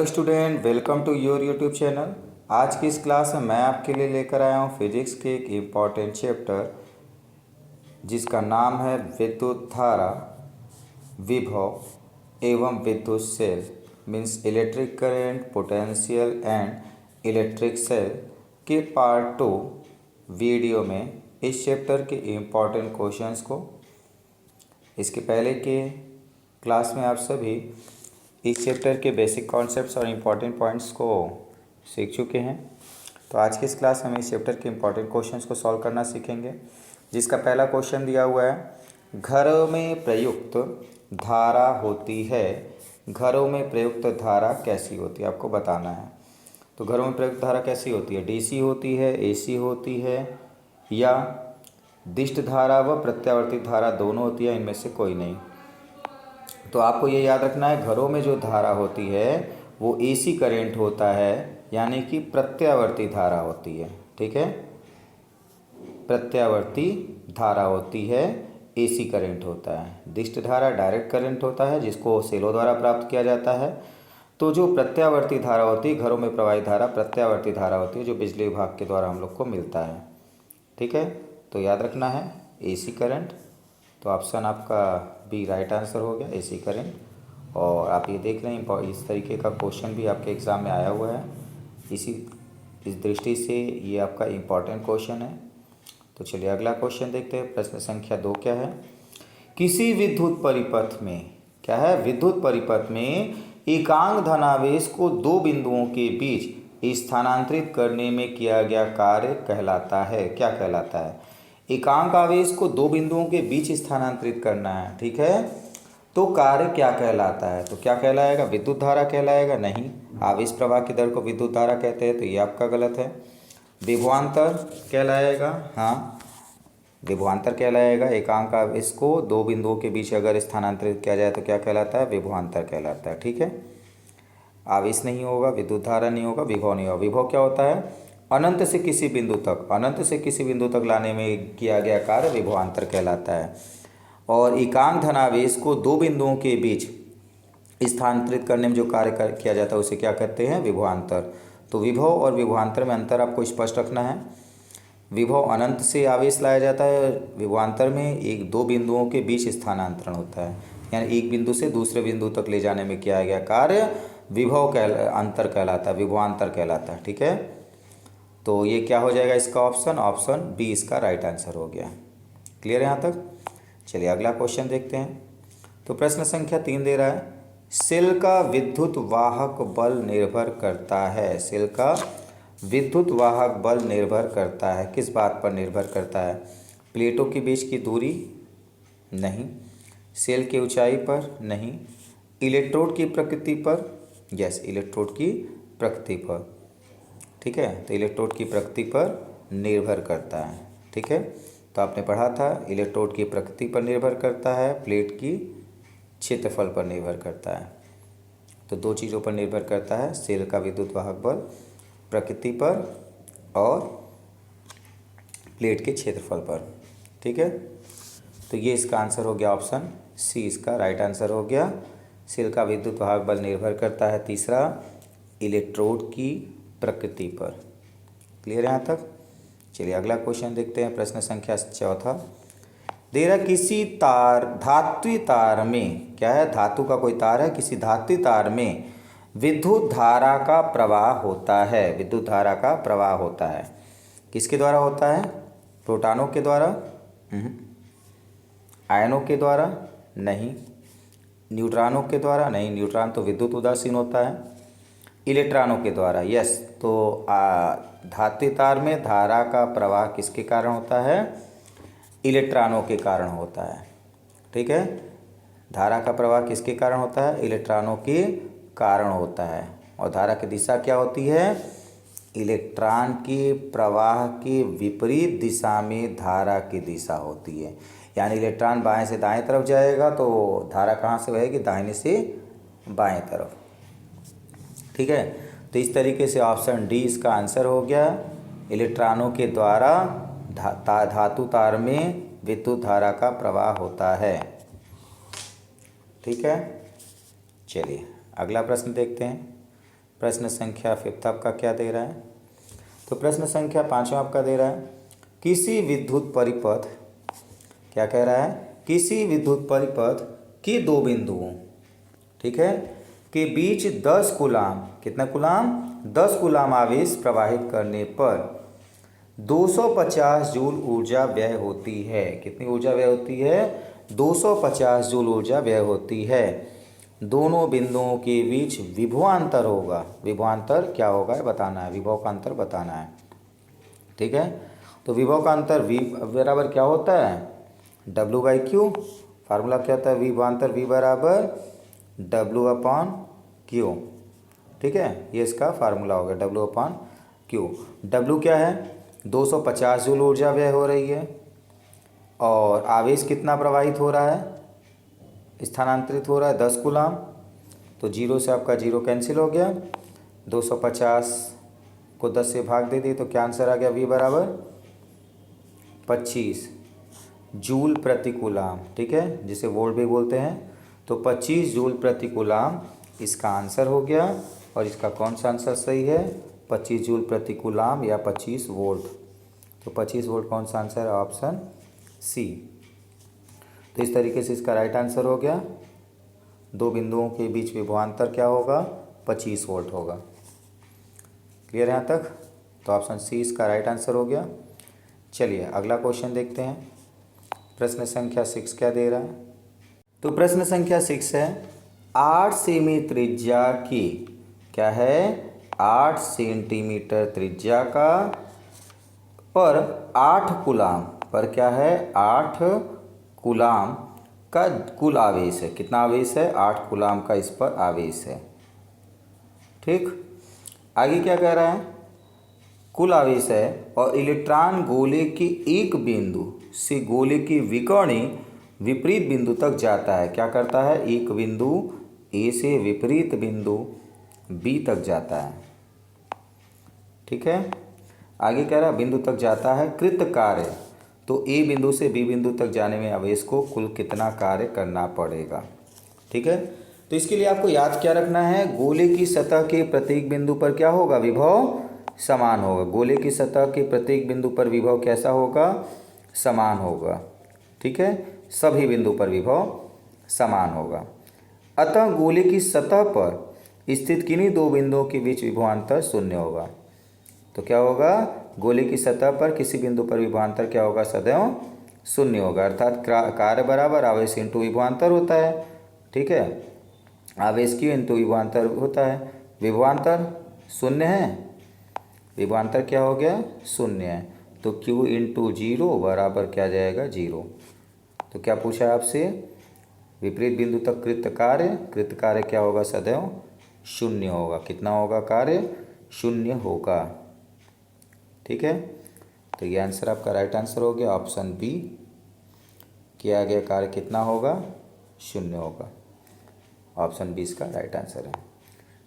Hello student, welcome to your YouTube channel. आज की इस क्लास में मैं आपके लिए लेकर आया हूँ फिजिक्स के एक इम्पॉर्टेंट चैप्टर जिसका नाम है विद्युत धारा, विभव एवं विद्युत सेल। Means electric current, potential and electric cell के पार्ट 2 वीडियो में इस चैप्टर के इम्पॉर्टेंट क्वेश्चंस को, इसके पहले के क्लास में आप सभी इस चैप्टर के बेसिक कॉन्सेप्ट्स और इम्पॉर्टेंट पॉइंट्स को सीख चुके हैं। तो आज की इस क्लास में हम इस चैप्टर के इम्पॉर्टेंट क्वेश्चंस को सॉल्व करना सीखेंगे, जिसका पहला क्वेश्चन दिया हुआ है, घरों में प्रयुक्त धारा होती है, घरों में प्रयुक्त धारा कैसी होती है, आपको बताना है। तो घरों में प्रयुक्त धारा कैसी होती है? डीसी होती है, एसी होती है, या दिष्ट धारा व प्रत्यावर्ती धारा दोनों होती है, इनमें से कोई नहीं। तो आपको ये याद रखना है, घरों में जो धारा होती है वो एसी करंट होता है, यानी कि प्रत्यावर्ती धारा होती है। ठीक है, प्रत्यावर्ती धारा होती है, एसी करंट होता है। दिष्ट धारा डायरेक्ट करंट होता है, जिसको सेलों द्वारा प्राप्त किया जाता है। तो जो प्रत्यावर्ती धारा होती है, घरों में प्रवाहित धारा प्रत्यावर्ती धारा होती है, जो बिजली विभाग के द्वारा हम लोग को मिलता है। ठीक है, तो याद रखना है एसी करंट। तो ऑप्शन आपका बी राइट आंसर हो गया, एसी करंट। और आप ये देख लें, इस तरीके का क्वेश्चन भी आपके एग्ज़ाम में आया हुआ है। इस दृष्टि से ये आपका इम्पॉर्टेंट क्वेश्चन है। तो चलिए अगला क्वेश्चन देखते हैं। प्रश्न संख्या 2 क्या है? किसी विद्युत परिपथ में, क्या है, विद्युत परिपथ में एकांक धनावेश को दो बिंदुओं के बीच स्थानांतरित करने में किया गया कार्य कहलाता है। क्या कहलाता है? एकांक आवेश को दो बिंदुओं के बीच स्थानांतरित करना है। ठीक है, तो कार्य क्या कहलाता है? तो क्या कहलाएगा? विद्युत धारा कहलाएगा? नहीं, आवेश प्रवाह की दर को विद्युत धारा कहते हैं, तो ये आपका गलत है। विभवांतर कहलाएगा? हाँ, विभवांतर कहलाएगा। एकांक आवेश को दो बिंदुओं के बीच अगर स्थानांतरित किया जाए तो क्या कहलाता है? विभवांतर कहलाता है। ठीक है, आवेश नहीं होगा, विद्युत धारा नहीं होगा, विभव नहीं होगा। विभव क्या होता है? अनंत से किसी बिंदु तक, अनंत से किसी बिंदु तक लाने में किया गया कार्य विभवांतर कहलाता है। और एकांक धनावेश को दो बिंदुओं के बीच स्थानांतरित करने में जो कार्य किया जाता है उसे क्या कहते हैं? विभवांतर। तो विभव और विभवांतर में अंतर आपको स्पष्ट रखना है। विभव अनंत से आवेश लाया जाता है, विभवांतर में एक दो बिंदुओं के बीच स्थानांतरण होता है, यानी एक बिंदु से दूसरे बिंदु तक ले जाने में किया गया कार्य विभव अंतर कहलाता है, विभवांतर कहलाता है। ठीक है, तो ये क्या हो जाएगा इसका ऑप्शन? ऑप्शन बी इसका राइट आंसर हो गया। क्लियर है यहाँ तक? चलिए अगला क्वेश्चन देखते हैं। तो प्रश्न संख्या 3 दे रहा है, सेल का विद्युत वाहक बल निर्भर करता है। सेल का विद्युत वाहक बल निर्भर करता है, किस बात पर निर्भर करता है? प्लेटों के बीच की दूरी? नहीं। सेल की ऊंचाई पर? नहीं। इलेक्ट्रोड की प्रकृति पर? यस, इलेक्ट्रोड की प्रकृति पर। ठीक है, तो इलेक्ट्रोड की प्रकृति पर निर्भर करता है। ठीक है, तो आपने पढ़ा था इलेक्ट्रोड की प्रकृति पर निर्भर करता है, प्लेट की क्षेत्रफल पर निर्भर करता है। तो दो चीज़ों पर निर्भर करता है, सेल का विद्युत वाहक बल प्रकृति पर और प्लेट के क्षेत्रफल पर। ठीक है, तो ये इसका आंसर हो गया, ऑप्शन सी इसका राइट आंसर हो गया। सेल का विद्युत वाहक बल निर्भर करता है, तीसरा, इलेक्ट्रोड की प्रकृति पर। क्लियर है यहाँ तक? चलिए अगला क्वेश्चन देखते हैं। प्रश्न संख्या 4 दे रहा, किसी तार, धात्विक तार में, क्या है, धातु का कोई तार है, किसी धात्विक तार में विद्युत धारा का प्रवाह होता है। विद्युत धारा का प्रवाह होता है, किसके द्वारा होता है? प्रोटॉनों के द्वारा? आयनों के द्वारा? नहीं। न्यूट्रॉनों के द्वारा? नहीं, न्यूट्रॉन तो विद्युत उदासीन होता है। इलेक्ट्रॉनों के द्वारा? यस। तो धात्विक तार में धारा का प्रवाह किसके कारण होता है? इलेक्ट्रॉनों के कारण होता है। ठीक है, धारा का प्रवाह किसके कारण होता है? इलेक्ट्रॉनों के कारण होता है। और धारा की दिशा क्या होती है? इलेक्ट्रॉन के प्रवाह के विपरीत दिशा में धारा की दिशा होती है। यानी इलेक्ट्रॉन बाएं से दाएं तरफ जाएगा तो धारा कहाँ से बहेगी? दाहिने से बाएं तरफ। ठीक है, तो इस तरीके से ऑप्शन डी इसका आंसर हो गया। इलेक्ट्रॉनों के द्वारा धातु तार में विद्युत धारा का प्रवाह होता है। ठीक है, चलिए अगला प्रश्न देखते हैं। प्रश्न संख्या 5 आपका क्या दे रहा है? तो प्रश्न संख्या 5 आपका दे रहा है किसी विद्युत परिपथ, क्या कह रहा है? किसी विद्युत परिपथ के दो बिंदुओं, ठीक है, के बीच 10 कूलाम, कितना कूलाम? 10 कूलाम आवेश प्रवाहित करने पर 250 जूल ऊर्जा व्यय होती है। कितनी ऊर्जा व्यय होती है? 250 जूल ऊर्जा व्यय होती है। दोनों बिंदुओं के बीच विभवांतर होगा। विभवांतर क्या होगा बताना है, विभव का अंतर बताना है, ठीक है। तो विभव का अंतर V बराबर क्या होता है? W/Q। फार्मूला क्या होता है विभवांतर? V बराबर W/Q, ठीक है। ये इसका फार्मूला होगा W/Q। W क्या है? 250 जूल ऊर्जा व्यय हो रही है और आवेश कितना प्रवाहित हो रहा है, स्थानांतरित हो रहा है? 10 कूलाम। तो 0 से आपका 0 कैंसिल हो गया, 250 को 10 से भाग दे दी तो क्या आंसर आ गया? V बराबर 25 जूल प्रति कूलाम, ठीक है, जिसे वोल्ट भी बोलते हैं। तो 25 जूल प्रति कूलाम इसका आंसर हो गया। और इसका कौन सा आंसर सही है? 25 जूल प्रति कूलाम या 25 वोल्ट। तो 25 वोल्ट कौन सा आंसर है? Option C. तो इस तरीके से इसका राइट आंसर हो गया। दो बिंदुओं के बीच विभवांतर क्या होगा? 25 वोल्ट होगा। क्लियर है यहाँ तक? तो ऑप्शन सी इसका राइट आंसर हो गया। चलिए अगला क्वेश्चन देखते हैं। प्रश्न संख्या 6 क्या दे रहा है? तो प्रश्न संख्या 6 है 8 सेमी त्रिज्या की, क्या है? 8 सेंटीमीटर त्रिज्या का पर 8 कूलाम पर क्या है? 8 कूलाम का कुल आवेश है। कितना आवेश है? 8 कूलाम का इस पर आवेश है, ठीक। आगे क्या कह रहा है? कुल आवेश है और इलेक्ट्रॉन गोले के एक बिंदु से गोले के विकर्णी विपरीत बिंदु तक जाता है। क्या करता है? एक बिंदु ए से विपरीत बिंदु बी तक जाता है, ठीक है। आगे कह रहा है बिंदु तक जाता है कृत कार्य। तो ए बिंदु से बी बिंदु तक जाने में आवेश को कुल कितना कार्य करना पड़ेगा, ठीक है। तो इसके लिए आपको याद क्या रखना है? गोले की सतह के प्रत्येक बिंदु पर क्या होगा? विभव समान होगा। गोले की सतह के प्रत्येक बिंदु पर विभव कैसा होगा? समान होगा, ठीक है। सभी बिंदु पर विभव समान होगा। अतः गोले की सतह पर स्थित किन्हीं दो बिंदुओं के बीच विभवांतर शून्य होगा। तो क्या होगा? गोले की सतह पर किसी बिंदु पर विभवांतर क्या होगा? सदैव शून्य होगा। अर्थात कार्य बराबर आवेश इंटू विभवांतर होता है, ठीक है। आवेश Q इंटू विभवांतर होता है। विभवांतर शून्य है, विभवांतर क्या हो गया? शून्य है। तो Q इंटू 0 बराबर क्या जाएगा? 0। तो क्या पूछा है आपसे? विपरीत बिंदु तक कृत कार्य क्या होगा? सदैव शून्य होगा। कितना होगा कार्य? शून्य होगा, ठीक है। तो ये आंसर आपका राइट आंसर हो गया ऑप्शन बी। किया गया कार्य कितना होगा? शून्य होगा। ऑप्शन बी इसका राइट आंसर है।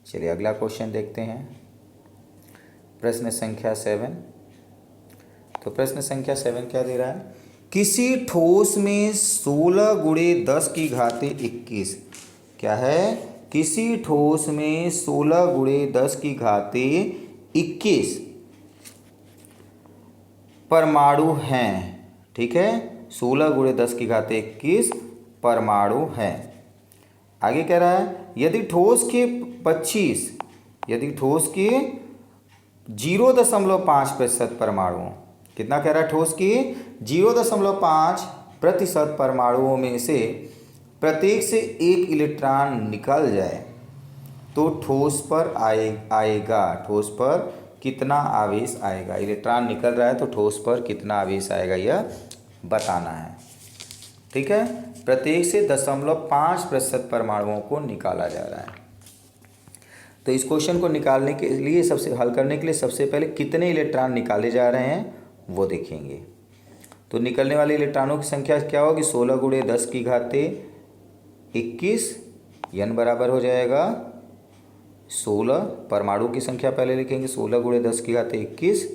चलिए अगला क्वेश्चन देखते हैं। प्रश्न संख्या 7। तो प्रश्न संख्या 7 क्या दे रहा है? किसी ठोस में 16 गुणे 10 की घाते 21, क्या है? किसी ठोस में 16 गुणे 10 की घाते 21 परमाणु हैं, ठीक है। 16 गुणे 10 की घाते 21 परमाणु हैं। आगे कह रहा है यदि ठोस के 0.5% परमाणुओं, कितना कह रहा है? ठोस की 0.5% परमाणुओं में से प्रत्येक से एक इलेक्ट्रॉन निकल जाए तो ठोस पर आएगा। ठोस पर कितना आवेश आएगा? इलेक्ट्रॉन निकल रहा है तो ठोस पर कितना आवेश आएगा यह बताना है, ठीक है। प्रत्येक से 0.5% परमाणुओं को निकाला जा रहा है। तो इस क्वेश्चन को निकालने के लिए हल करने के लिए सबसे पहले कितने इलेक्ट्रॉन निकाले जा रहे हैं वो देखेंगे। तो निकलने वाले इलेक्ट्रॉनों की संख्या क्या होगी? 16 गुणे 10 की घाते 21, n बराबर हो जाएगा 16। परमाणु की संख्या पहले लिखेंगे 16 गुणे 10 की घाते 21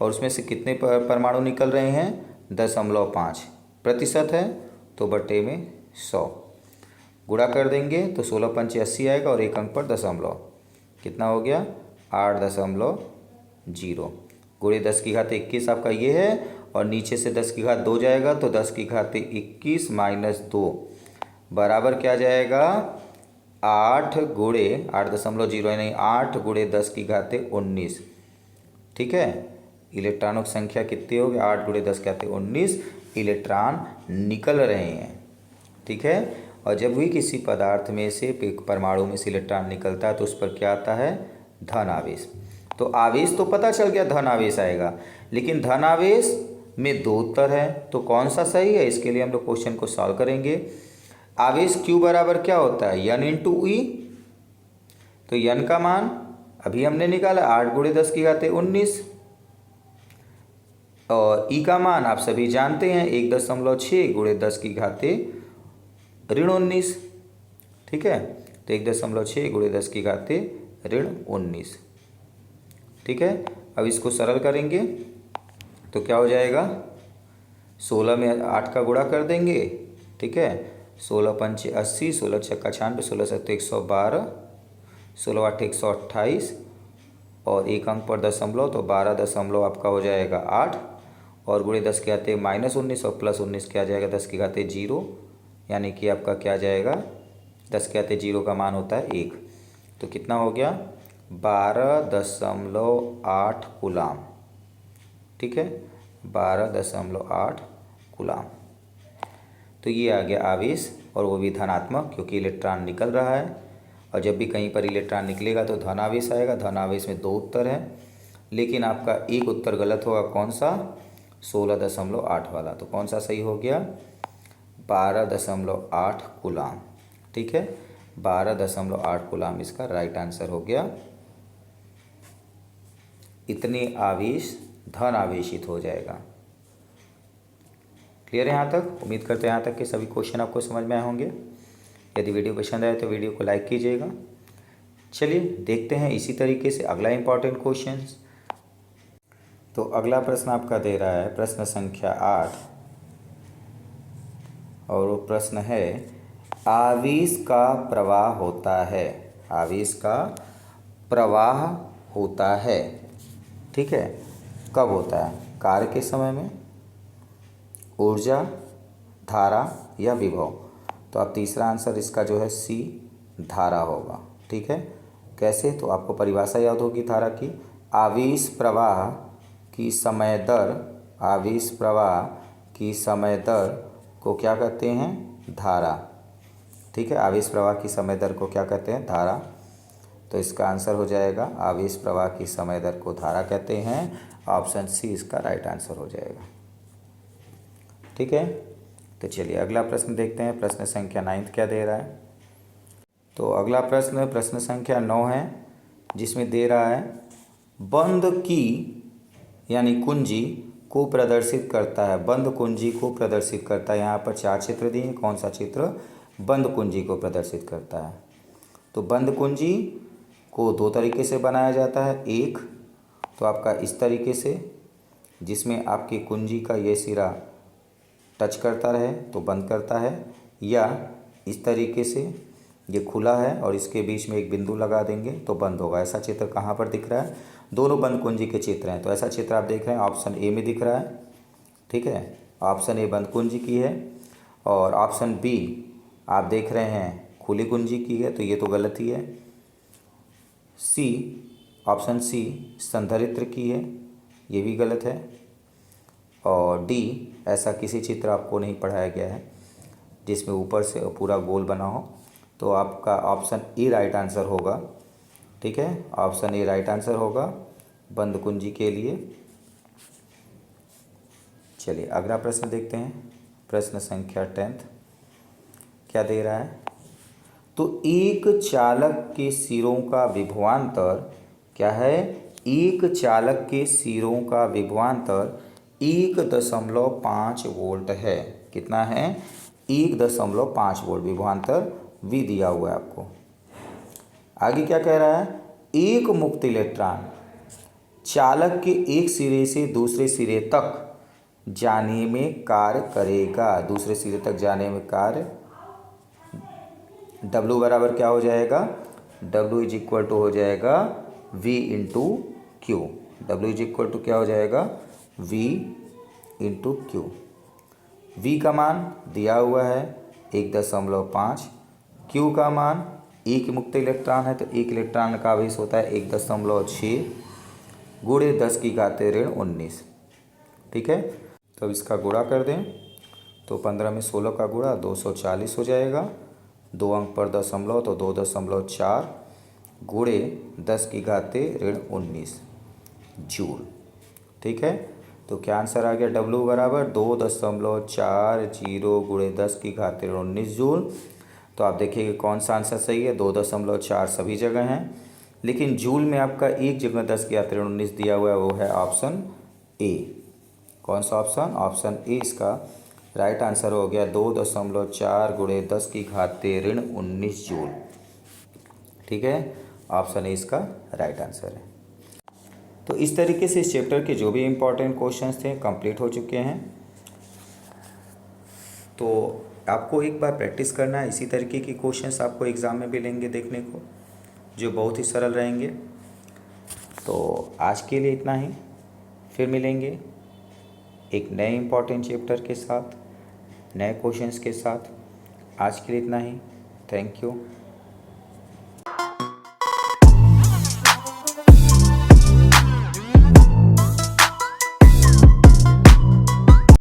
और उसमें से कितने परमाणु निकल रहे हैं? 0.5% है तो बटे में 100 गुणा कर देंगे तो 16 पंचे 80 आएगा और एक अंक पर दशमलव कितना हो गया 8.0 गुणे 10 की घात 21 आपका ये है, और नीचे से 10 की घात 2 जाएगा तो 10 की घात 21 माइनस 2 बराबर क्या जाएगा 8 गुणे 8.0 यानी 8 गुणे 10 की घात 19। ठीक है, इलेक्ट्रॉनों की संख्या कितनी होगी 8 गुणे 10 की घात 19 इलेक्ट्रॉन निकल रहे हैं। ठीक है, और जब भी किसी पदार्थ में से परमाणु में से इलेक्ट्रॉन निकलता है तो उस पर क्या आता है धन आवेश। तो आवेश तो पता चल गया धन आवेश आएगा, लेकिन धन आवेश में दो उत्तर है, तो कौन सा सही है इसके लिए हम लोग क्वेश्चन को सॉल्व करेंगे। आवेश Q बराबर क्या होता है N इंटू ई, तो N का मान अभी हमने निकाला 8 गुणे 10 की घात 19, और ई का मान आप सभी जानते हैं 1.6 गुणे 10 की घात ऋण 19। ठीक है, तो 1.6 गुणे 10 की घात ऋण 19। ठीक है, अब इसको सरल करेंगे तो क्या हो जाएगा 16 में 8 का गुणा कर देंगे। ठीक है, 16 पंचे 80, 16 छक्का 96, 16 सत्ते 112, 16 आठ 128, और एक अंक पर दशमलव तो 12 दशमलव आपका हो जाएगा 8, और गुणे 10 के आते -19 और +19 क्या जाएगा 10 के घाते 0, यानी कि आपका क्या जाएगा 10 के आते 0 का मान होता है 1। तो कितना हो गया 12.8 कूलाम। ठीक है, 12.8 कूलाम। तो ये आ गया आवेश, और वो भी धनात्मक क्योंकि इलेक्ट्रॉन निकल रहा है, और जब भी कहीं पर इलेक्ट्रॉन निकलेगा तो धन आवेश आएगा। धन आवेश में दो उत्तर है, लेकिन आपका एक उत्तर गलत होगा, कौन सा 16.8 वाला। तो कौन सा सही हो गया 12.8 कूलाम। ठीक है, 12.8 कूलाम इसका राइट आंसर हो गया। इतने आवेश धन आवेशित हो जाएगा। क्लियर है यहाँ तक? उम्मीद करते हैं यहाँ तक कि सभी क्वेश्चन आपको समझ में आए होंगे। यदि वीडियो पसंद आए तो वीडियो को लाइक कीजिएगा। चलिए देखते हैं इसी तरीके से अगला इम्पॉर्टेंट क्वेश्चन। तो अगला प्रश्न आपका दे रहा है प्रश्न संख्या 8, और वो प्रश्न है आवेश का प्रवाह होता है। आवेश का प्रवाह होता है। ठीक है, कब होता है? कार्य के समय में, ऊर्जा, धारा या विभव। तो आप तीसरा आंसर इसका जो है सी धारा होगा। ठीक है, कैसे? तो आपको परिभाषा याद होगी धारा की। आवेश प्रवाह की समय दर, आवेश प्रवाह की समय दर को क्या कहते हैं? धारा। ठीक है, आवेश प्रवाह की समय दर को क्या कहते हैं? धारा। तो इसका आंसर हो जाएगा आवेश प्रवाह की समय दर को धारा कहते हैं। ऑप्शन सी इसका राइट आंसर हो जाएगा। ठीक है, तो चलिए अगला प्रश्न देखते हैं। प्रश्न संख्या 9 क्या दे रहा है? तो अगला प्रश्न संख्या 9 है, जिसमें दे रहा है बंद की यानी कुंजी को प्रदर्शित करता है। बंद कुंजी को प्रदर्शित करता है। यहाँ पर 4 चित्र दिए हैं। कौन सा चित्र बंद कुंजी को प्रदर्शित करता है? तो बंद कुंजी को दो तरीके से बनाया जाता है। एक तो आपका इस तरीके से, जिसमें आपकी कुंजी का ये सिरा टच करता रहे तो बंद करता है, या इस तरीके से ये खुला है और इसके बीच में एक बिंदु लगा देंगे तो बंद होगा। ऐसा चित्र कहाँ पर दिख रहा है? दोनों बंद कुंजी के चित्र हैं। तो ऐसा चित्र आप देख रहे हैं ऑप्शन ए में दिख रहा है। ठीक है, ऑप्शन ए बंद कुंजी की है, और ऑप्शन बी आप देख रहे हैं खुली कुंजी की है, तो ये तो गलत ही है। सी, ऑप्शन सी संधारित्र की है, ये भी गलत है। और डी, ऐसा किसी चित्र आपको नहीं पढ़ाया गया है जिसमें ऊपर से पूरा गोल बना हो। तो आपका ऑप्शन ए राइट आंसर होगा। ठीक है, ऑप्शन ए राइट आंसर होगा बंद कुंजी के लिए। चलिए अगला प्रश्न देखते हैं। प्रश्न संख्या 10 क्या दे रहा है? तो एक चालक के सिरों का विभवांतर क्या है? एक चालक के सिरों का विभवांतर 1.5 वोल्ट है। कितना है? 1.5 वोल्ट विभवांतर वी दिया हुआ है आपको। आगे क्या कह रहा है? एक मुक्त इलेक्ट्रॉन चालक के एक सिरे से दूसरे सिरे तक जाने में कार्य करेगा। दूसरे सिरे तक जाने में कार्य W बराबर क्या हो जाएगा? W इज इक्वल टू हो जाएगा V into q. W is equal to क्या हो जाएगा, V इंटू क्यू। V का मान दिया हुआ है 1.5, Q का मान एक मुक्त इलेक्ट्रॉन है तो एक इलेक्ट्रॉन का आवेश होता है 1.6 गुणे 10⁻19। ठीक है, तो अब इसका गुणा कर दें तो 15 में 16 का गुणा 240 हो जाएगा। 2 अंक पर दशमलव तो 2.4 गुणे 10⁻19 जूल। ठीक है, तो क्या आंसर आ गया, W बराबर 2.40 गुणे 10⁻19 जूल। तो आप देखिए कौन सा आंसर सही है, 2.4 सभी जगह हैं, लेकिन जूल में आपका एक जगह 10⁻19 दिया हुआ है, वो है ऑप्शन ए। कौन सा ऑप्शन, ऑप्शन ए इसका राइट आंसर हो गया, 2.4 गुणे 10⁻19 जूल। ठीक है, ऑप्शन ए इसका राइट आंसर है। तो इस तरीके से इस चैप्टर के जो भी इम्पोर्टेंट क्वेश्चंस थे कंप्लीट हो चुके हैं। तो आपको एक बार प्रैक्टिस करना है, इसी तरीके के क्वेश्चंस आपको एग्ज़ाम में भी लेंगे देखने को, जो बहुत ही सरल रहेंगे। तो आज के लिए इतना ही, फिर मिलेंगे एक नए इम्पॉर्टेंट चैप्टर के साथ, नए क्वेश्चंस के साथ। आज के लिए इतना ही, थैंक यू।